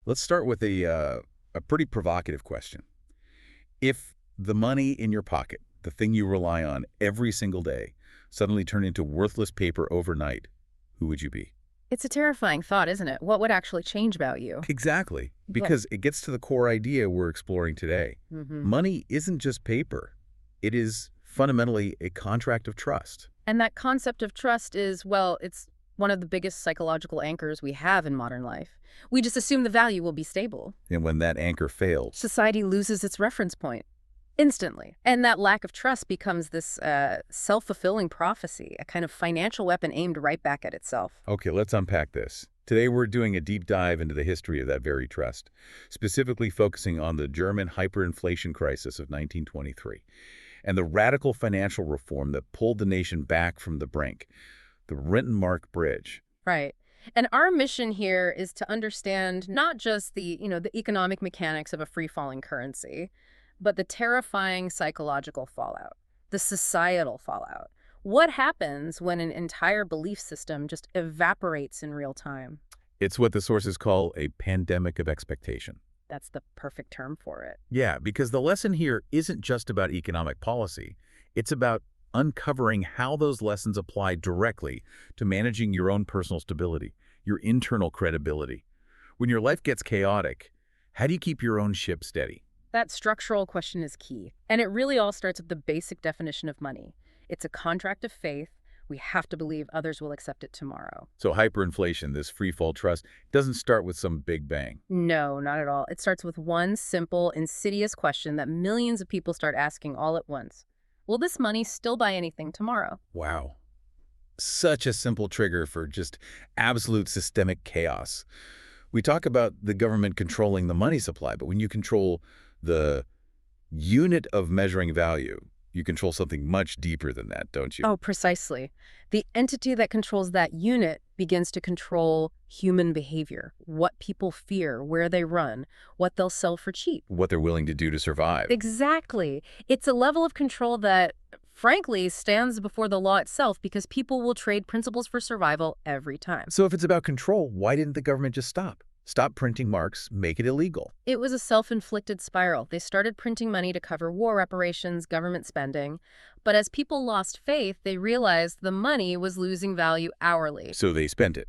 Let's start with a pretty provocative question. If the money in your pocket, the thing you rely on every single day, suddenly turned into worthless paper overnight, who would you be? It's a terrifying thought, isn't it? What would actually change about you? Exactly, But because it gets to the core idea we're exploring today. hmm Money isn't just paper. It is fundamentally a contract of trust. And that concept of trust is, well, it's one of the biggest psychological anchors we have in modern life. We just assume the value will be stable. And when that anchor fails, Society loses its reference point instantly. And that lack of trust becomes this self-fulfilling prophecy, a kind of financial weapon aimed right back at itself. okay, let's unpack this. Today we're doing a deep dive into the history of that very trust, specifically focusing on the German hyperinflation crisis of 1923 and the radical financial reform that pulled the nation back from the brink, the Rentenmark Bridge. Right. And our mission here is to understand not just the economic mechanics of a free-falling currency, but the terrifying psychological fallout, the societal fallout. What happens when an entire belief system just evaporates in real time? It's what the sources call a pandemic of expectation. That's the perfect term for it. Yeah, because the lesson here isn't just about economic policy. It's about uncovering how those lessons apply directly to managing your own personal stability, your internal credibility. When your life gets chaotic, how do you keep your own ship steady? That structural question is key. And it really all starts with the basic definition of money. It's a contract of faith. We have to believe others will accept it tomorrow. So hyperinflation, this free-fall trust, doesn't start with some big bang. No, not at all. It starts with one simple, insidious question that millions of people start asking all at once. Will this money still buy anything tomorrow? Wow. Such a simple trigger for just absolute systemic chaos. We talk about the government controlling the money supply, but when you control the unit of measuring value, you control something much deeper than that, don't you? Oh, precisely. The entity that controls that unit begins to control human behavior, what people fear, where they run, what they'll sell for cheap. What they're willing to do to survive. Exactly. It's a level of control that, frankly, stands before the law itself because people will trade principles for survival every time. So if it's about control, why didn't the government just stop? Stop printing marks, make it illegal. It was a self-inflicted spiral. They started printing money to cover war reparations, government spending. But as people lost faith, they realized the money was losing value hourly. So they spent it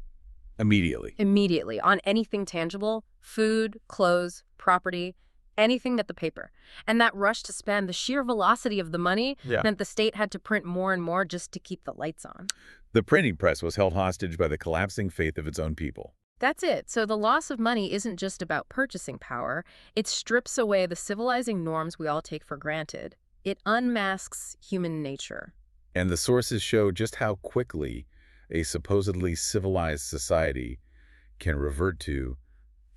immediately. Immediately, on anything tangible, food, clothes, property, anything but the paper. And that rush to spend, the sheer velocity of the money, meant the state had to print more and more just to keep the lights on. The printing press was held hostage by the collapsing faith of its own people. That's it. So the loss of money isn't just about purchasing power. It strips away the civilizing norms we all take for granted. It unmasks human nature. And the sources show just how quickly a supposedly civilized society can revert to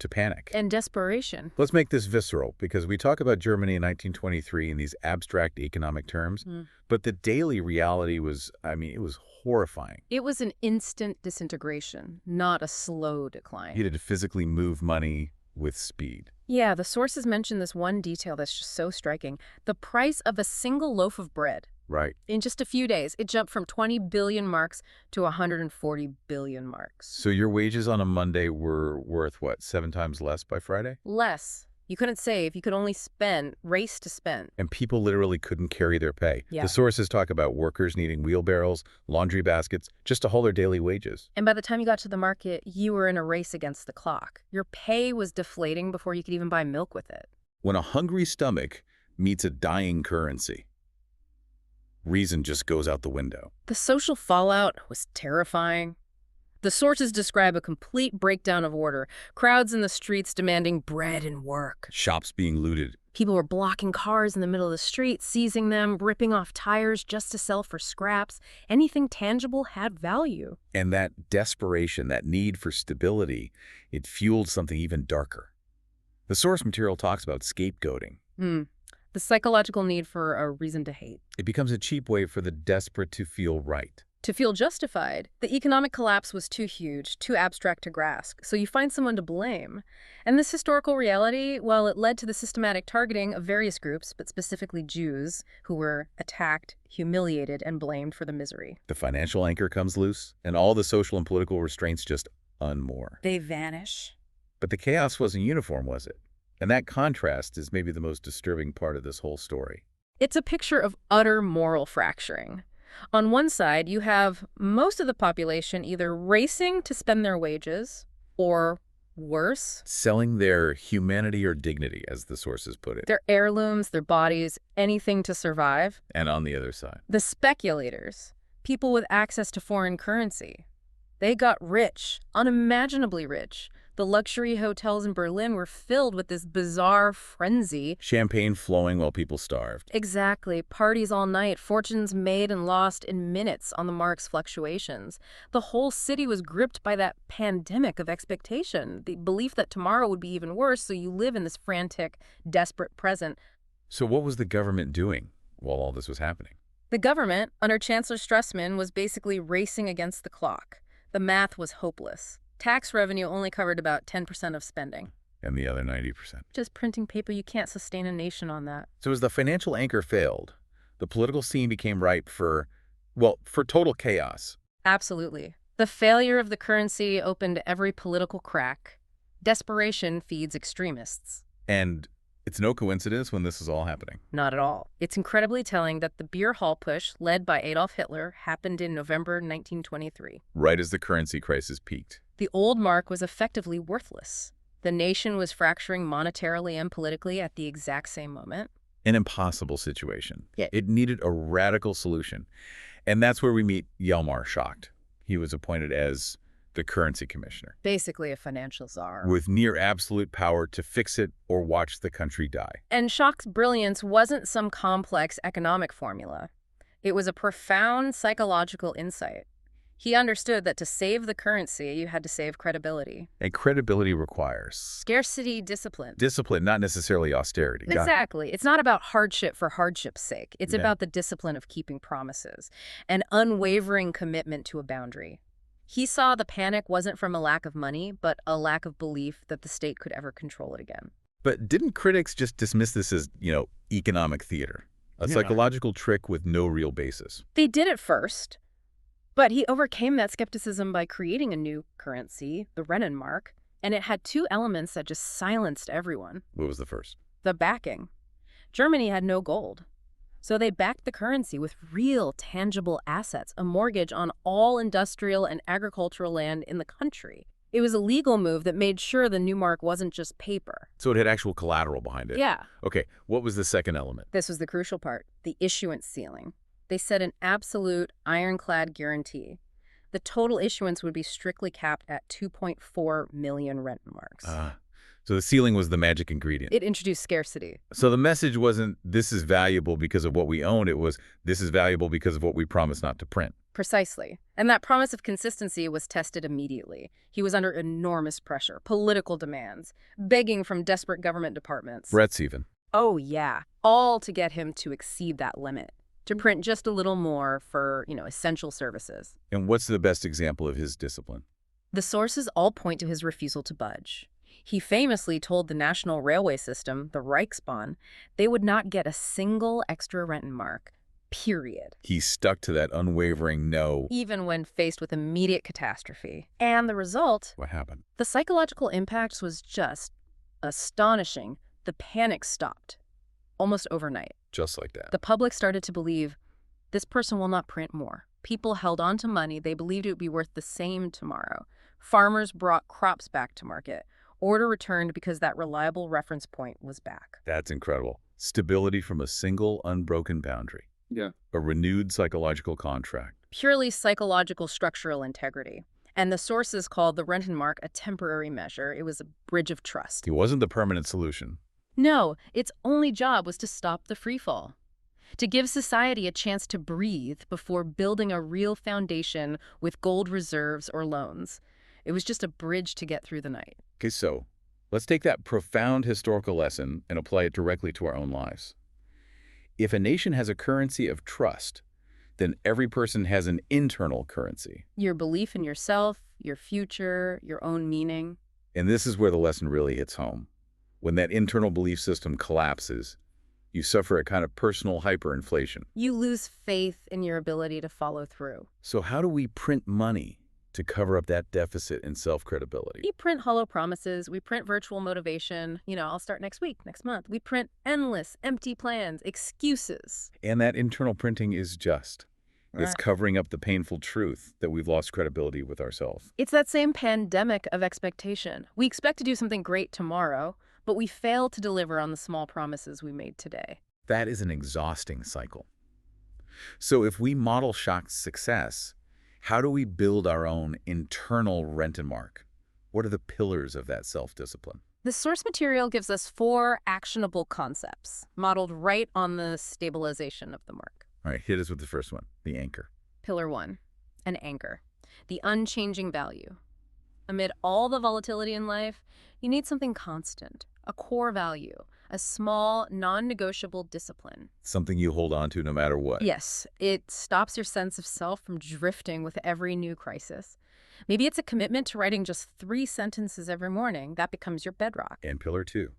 panic. And desperation. Let's make this visceral, because we talk about Germany in 1923 in these abstract economic terms, but the daily reality was, it was horrifying. It was an instant disintegration, not a slow decline. You had to physically move money with speed. Yeah, the sources mention this one detail that's just so striking. The price of a single loaf of bread. Right. In just a few days, it jumped from 20 billion marks to 140 billion marks. So your wages on a Monday were worth, what, 7 times less by Friday? Less. You couldn't save. You could only spend, race to spend. And people literally couldn't carry their pay. Yeah. The sources talk about workers needing wheelbarrows, laundry baskets, just to hold their daily wages. And by the time you got to the market, you were in a race against the clock. Your pay was deflating before you could even buy milk with it. When a hungry stomach meets a dying currency, reason just goes out the window. The social fallout was terrifying. The sources describe a complete breakdown of order, crowds in the streets demanding bread and work. Shops being looted. People were blocking cars in the middle of the street, seizing them, ripping off tires just to sell for scraps. Anything tangible had value. And that desperation, that need for stability, it fueled something even darker. The source material talks about scapegoating. The psychological need for a reason to hate. It becomes a cheap way for the desperate to feel right. To feel justified. The economic collapse was too huge, too abstract to grasp, so you find someone to blame. And this historical reality, well, it led to the systematic targeting of various groups, but specifically Jews, who were attacked, humiliated, and blamed for the misery. The financial anchor comes loose, and all the social and political restraints just unmoor. They vanish. But the chaos wasn't uniform, was it? And that contrast is maybe the most disturbing part of this whole story. It's a picture of utter moral fracturing. On one side, you have most of the population either racing to spend their wages or, worse, Selling their humanity or dignity, as the sources put it. their heirlooms, their bodies, anything to survive. And on the other side. The speculators, people with access to foreign currency, they got rich, unimaginably rich. The luxury hotels in Berlin were filled with this bizarre frenzy. Champagne flowing while people starved. Exactly. Parties all night, fortunes made and lost in minutes on the mark's fluctuations. The whole city was gripped by that pandemic of expectation, the belief that tomorrow would be even worse, so you live in this frantic, desperate present. So what was the government doing while all this was happening? The government, under Chancellor Strussmann, was basically racing against the clock. The math was hopeless. Tax revenue only covered about 10% of spending. And the other 90%. Just printing paper, you can't sustain a nation on that. So as the financial anchor failed, the political scene became ripe for, well, for total chaos. Absolutely. The failure of the currency opened every political crack. Desperation feeds extremists. And it's no coincidence when this is all happening. Not at all. It's incredibly telling that the beer hall push, led by Adolf Hitler, happened in November 1923. Right as the currency crisis peaked. The old mark was effectively worthless. The nation was fracturing monetarily and politically at the exact same moment. An impossible situation. Yeah. It needed a radical solution. And that's where we meet Weimar Schacht. He was appointed as the currency commissioner, Basically a financial czar. with near absolute power to fix it or watch the country die. And Schacht's brilliance wasn't some complex economic formula. It was a profound psychological insight. He understood that to save the currency, you had to save credibility. And credibility requires Scarcity discipline. discipline, not necessarily austerity. Exactly. It's not about hardship for hardship's sake. It's Yeah. about the discipline of keeping promises, an unwavering commitment to a boundary. He saw the panic wasn't from a lack of money, but a lack of belief that the state could ever control it again. But didn't critics just dismiss this as, economic theater? A psychological trick with no real basis. They did at first, but he overcame that skepticism by creating a new currency, the Rentenmark, and it had two elements that just silenced everyone. What was the first? The backing. Germany had no gold. So they backed the currency with real, tangible assets, a mortgage on all industrial and agricultural land in the country. It was a legal move that made sure the new mark wasn't just paper. So it had actual collateral behind it. Yeah. Okay, what was the second element? This was the crucial part, the issuance ceiling. They set an absolute ironclad guarantee. The total issuance would be strictly capped at 2.4 million Rentenmarks. So the ceiling was the magic ingredient. It introduced scarcity. So the message wasn't, this is valuable because of what we own. It was, this is valuable because of what we promised not to print. Precisely. And that promise of consistency was tested immediately. He was under enormous pressure, political demands, begging from desperate government departments. Threats even. Oh, yeah. All to get him to exceed that limit, to print just a little more for, essential services. And what's the best example of his discipline? The sources all point to his refusal to budge. He famously told the national railway system, the Reichsbahn, they would not get a single extra Rentenmark, period. He stuck to that unwavering no. Even when faced with immediate catastrophe. And the result? What happened? The psychological impact was just astonishing. The panic stopped, almost overnight. Just like that. The public started to believe, this person will not print more. People held on to money. They believed it would be worth the same tomorrow. Farmers brought crops back to market. Order returned because that reliable reference point was back. That's incredible. Stability from a single, unbroken boundary. Yeah. A renewed psychological contract. Purely psychological structural integrity. And the sources called the Rentenmark a temporary measure. It was a bridge of trust. It wasn't the permanent solution. No, its only job was to stop the freefall, to give society a chance to breathe before building a real foundation with gold reserves or loans. It was just a bridge to get through the night. Okay, so let's take that profound historical lesson and apply it directly to our own lives. If a nation has a currency of trust, then every person has an internal currency. Your belief in yourself, your future, your own meaning. And this is where the lesson really hits home. When that internal belief system collapses, you suffer a kind of personal hyperinflation. You lose faith in your ability to follow through. So how do we print money to cover up that deficit in self-credibility. We print hollow promises. We print virtual motivation. I'll start next week, next month. We print endless, empty plans, excuses. And that internal printing is just. It's covering up the painful truth that we've lost credibility with ourselves. It's that same pandemic of expectation. We expect to do something great tomorrow, but we fail to deliver on the small promises we made today. That is an exhausting cycle. So if we model Schacht's success, how do we build our own internal Rentenmark? What are the pillars of that self-discipline? The source material gives us 4 actionable concepts, modeled right on the stabilization of the mark. All right, hit us with the first one, the anchor. Pillar 1, an anchor, the unchanging value. Amid all the volatility in life, you need something constant, a core value, a small, non-negotiable discipline. Something you hold on to no matter what. Yes, it stops your sense of self from drifting with every new crisis. Maybe it's a commitment to writing just 3 sentences every morning. That becomes your bedrock. And pillar 2,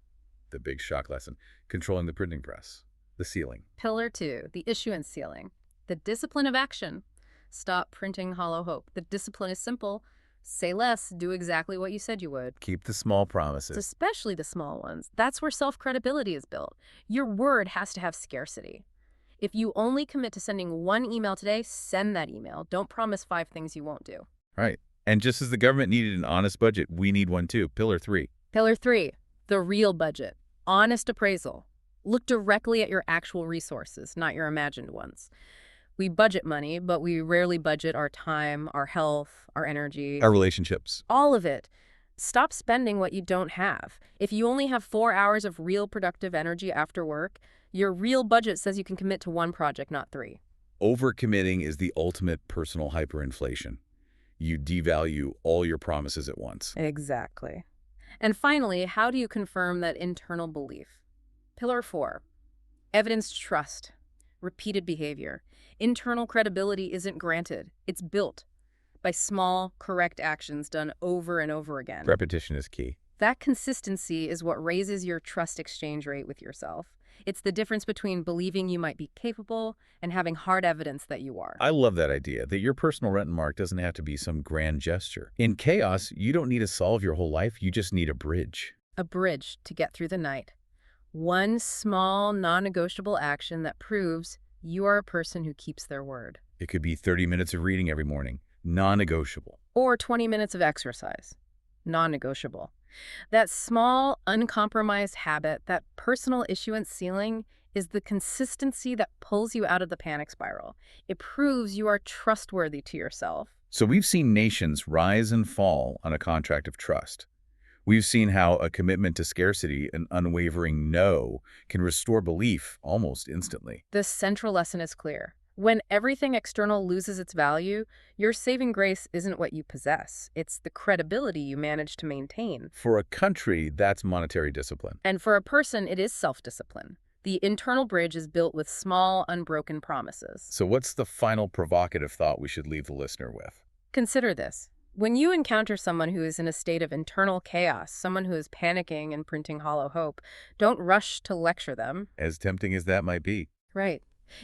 the big Schacht lesson, controlling the printing press, the ceiling. Pillar 2, the issuance ceiling, the discipline of action. Stop printing hollow hope. The discipline is simple. Say less, do exactly what you said you would. Keep the small promises. Especially the small ones. That's where self-credibility is built. Your word has to have scarcity. If you only commit to sending 1 email today, send that email. Don't promise 5 things you won't do. Right. And just as the government needed an honest budget, we need one too. Pillar 3. Pillar 3, the real budget. Honest appraisal. Look directly at your actual resources, not your imagined ones. We budget money, but we rarely budget our time, our health, our energy. Our relationships. All of it. Stop spending what you don't have. If you only have 4 hours of real productive energy after work, your real budget says you can commit to 1 project, not 3. Overcommitting is the ultimate personal hyperinflation. You devalue all your promises at once. Exactly. And finally, how do you confirm that internal belief? Pillar 4, evidenced trust, repeated behavior. Internal credibility isn't granted. It's built by small, correct actions done over and over again. Repetition is key. That consistency is what raises your trust exchange rate with yourself. It's the difference between believing you might be capable and having hard evidence that you are. I love that idea, that your personal Rentenmark doesn't have to be some grand gesture. In chaos, you don't need to solve your whole life. You just need a bridge. A bridge to get through the night. 1 small, non-negotiable action that proves you are a person who keeps their word. It could be 30 minutes of reading every morning, non-negotiable. Or 20 minutes of exercise, non-negotiable. That small, uncompromised habit, that personal issuance ceiling, is the consistency that pulls you out of the panic spiral. It proves you are trustworthy to yourself. So we've seen nations rise and fall on a contract of trust. We've seen how a commitment to scarcity, an unwavering no, can restore belief almost instantly. The central lesson is clear. When everything external loses its value, your saving grace isn't what you possess. It's the credibility you manage to maintain. For a country, that's monetary discipline. And for a person, it is self-discipline. The internal bridge is built with small, unbroken promises. So what's the final provocative thought we should leave the listener with? Consider this. When you encounter someone who is in a state of internal chaos, someone who is panicking and printing hollow hope, don't rush to lecture them. As tempting as that might be. Right.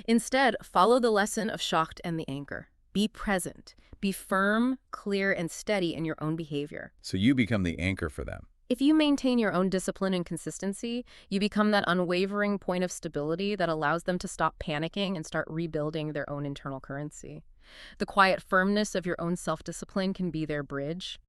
Instead, follow the lesson of Schacht and the anchor. Be present. Be firm, clear, and steady in your own behavior. So you become the anchor for them. If you maintain your own discipline and consistency, you become that unwavering point of stability that allows them to stop panicking and start rebuilding their own internal currency. The quiet firmness of your own self-discipline can be their bridge,